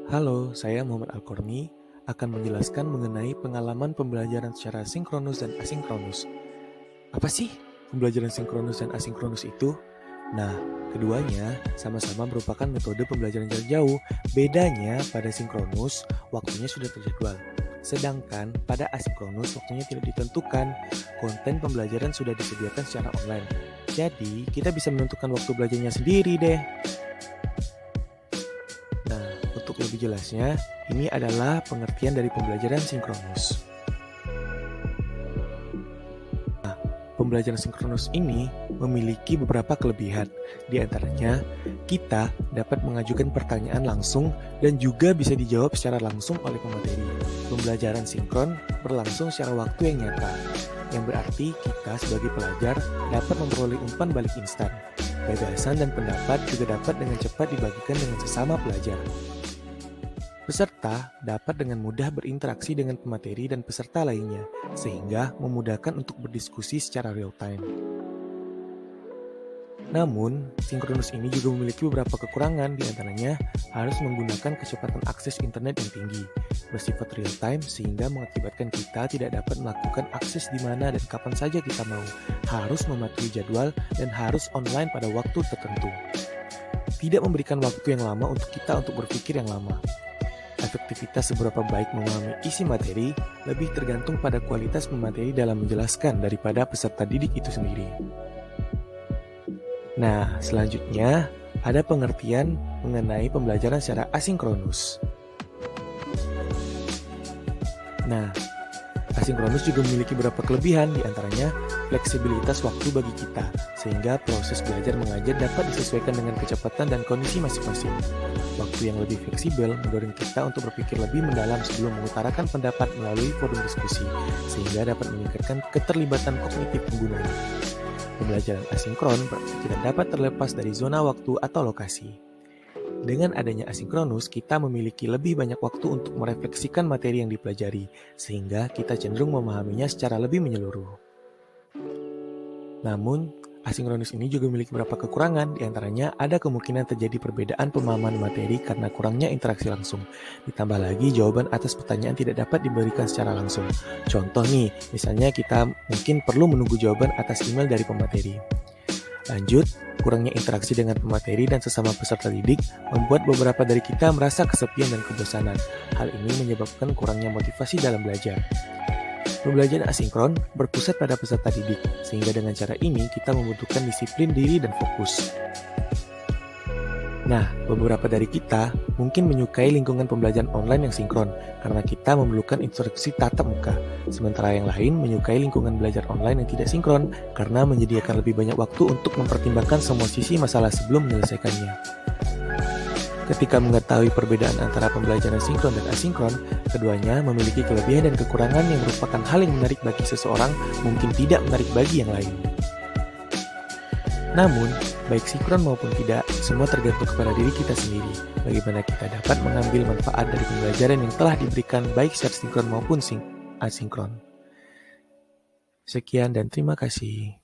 Halo, saya Muhammad Al-Korni akan menjelaskan mengenai pengalaman pembelajaran secara sinkronus dan asinkronus. Apa sih pembelajaran sinkronus dan asinkronus itu? Nah, keduanya sama-sama merupakan metode pembelajaran jarak jauh. Bedanya pada sinkronus, waktunya sudah terjadwal. Sedangkan pada asinkronus, waktunya tidak ditentukan. Konten pembelajaran sudah disediakan secara online. Jadi, kita bisa menentukan waktu belajarnya sendiri deh. Nah, untuk lebih jelasnya, ini adalah pengertian dari pembelajaran sinkronus. Nah, pembelajaran sinkronus ini memiliki beberapa kelebihan. Di antaranya, kita dapat mengajukan pertanyaan langsung dan juga bisa dijawab secara langsung oleh pemateri. Pembelajaran sinkron berlangsung secara waktu yang nyata, yang berarti kita sebagai pelajar dapat memperoleh umpan balik instan. Gagasan dan pendapat juga dapat dengan cepat dibagikan dengan sesama pelajar. Peserta dapat dengan mudah berinteraksi dengan pemateri dan peserta lainnya, sehingga memudahkan untuk berdiskusi secara real-time. Namun, sinkronus ini juga memiliki beberapa kekurangan, di antaranya harus menggunakan kecepatan akses internet yang tinggi, bersifat real-time sehingga mengakibatkan kita tidak dapat melakukan akses di mana dan kapan saja kita mau, harus mematuhi jadwal dan harus online pada waktu tertentu. Tidak memberikan waktu yang lama untuk kita untuk berpikir yang lama. Efektivitas seberapa baik memahami isi materi lebih tergantung pada kualitas pemateri dalam menjelaskan daripada peserta didik itu sendiri. Nah, selanjutnya ada pengertian mengenai pembelajaran secara asinkronus. Nah, asinkronus juga memiliki beberapa kelebihan, di antaranya fleksibilitas waktu bagi kita, sehingga proses belajar mengajar dapat disesuaikan dengan kecepatan dan kondisi masing-masing. Waktu yang lebih fleksibel mendorong kita untuk berpikir lebih mendalam sebelum mengutarakan pendapat melalui forum diskusi, sehingga dapat meningkatkan keterlibatan kognitif penggunanya. Pembelajaran asinkron berarti kita dapat terlepas dari zona waktu atau lokasi. Dengan adanya asinkronus, kita memiliki lebih banyak waktu untuk merefleksikan materi yang dipelajari, sehingga kita cenderung memahaminya secara lebih menyeluruh. Namun, asinkronus ini juga memiliki beberapa kekurangan, di antaranya ada kemungkinan terjadi perbedaan pemahaman materi karena kurangnya interaksi langsung. Ditambah lagi, jawaban atas pertanyaan tidak dapat diberikan secara langsung. Contoh nih, misalnya kita mungkin perlu menunggu jawaban atas email dari pemateri. Lanjut, kurangnya interaksi dengan pemateri dan sesama peserta didik membuat beberapa dari kita merasa kesepian dan kebosanan. Hal ini menyebabkan kurangnya motivasi dalam belajar. Pembelajaran asinkron berpusat pada peserta didik, sehingga dengan cara ini kita membutuhkan disiplin diri dan fokus. Nah, beberapa dari kita mungkin menyukai lingkungan pembelajaran online yang sinkron karena kita memerlukan instruksi tatap muka, sementara yang lain menyukai lingkungan belajar online yang tidak sinkron karena menyediakan lebih banyak waktu untuk mempertimbangkan semua sisi masalah sebelum menyelesaikannya. Ketika mengetahui perbedaan antara pembelajaran sinkron dan asinkron, keduanya memiliki kelebihan dan kekurangan yang merupakan hal yang menarik bagi seseorang, mungkin tidak menarik bagi yang lain. Namun, baik sinkron maupun tidak, semua tergantung kepada diri kita sendiri. Bagaimana kita dapat mengambil manfaat dari pembelajaran yang telah diberikan baik secara sinkron maupun asinkron. Sekian dan terima kasih.